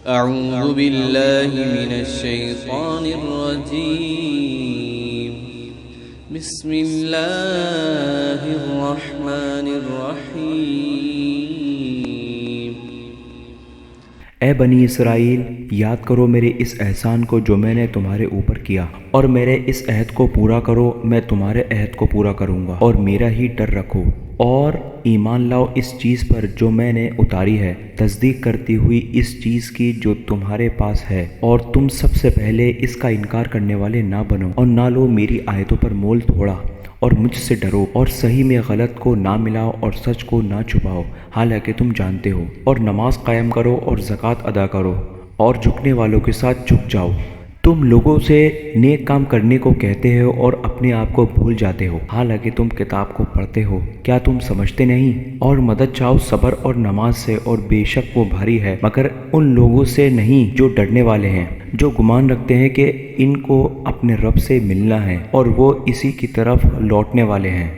أعوذ بالله من الشيطان الرجيم. بسم الله الرحمن الرحيم. اے بنی اسرائیل، یاد کرو میرے اس احسان کو جو میں نے تمہارے اوپر کیا، اور میرے اس عہد کو پورا کرو، میں تمہارے عہد کو پورا کروں گا، اور میرا ہی ڈر رکھو، اور ایمان لاؤ اس چیز پر جو میں نے اتاری ہے، تصدیق کرتی ہوئی اس چیز کی جو تمہارے پاس ہے، اور تم سب سے پہلے اس کا انکار کرنے والے نہ بنو، اور نہ لو میری آیتوں پر مول تھوڑا، اور مجھ سے ڈرو، اور صحیح میں غلط کو نہ ملاؤ اور سچ کو نہ چھپاؤ، حالانکہ تم جانتے ہو، اور نماز قائم کرو اور زکوٰۃ ادا کرو، اور جھکنے والوں کے ساتھ جھک جاؤ۔ تم لوگوں سے نیک کام کرنے کو کہتے ہو اور اپنے آپ کو بھول جاتے ہو، حالانکہ تم کتاب کو پڑھتے ہو، کیا تم سمجھتے نہیں؟ اور مدد چاہو صبر اور نماز سے، اور بے شک وہ بھاری ہے مگر ان لوگوں سے نہیں جو ڈرنے والے ہیں، جو گمان رکھتے ہیں کہ ان کو اپنے رب سے ملنا ہے اور وہ اسی کی طرف لوٹنے والے ہیں۔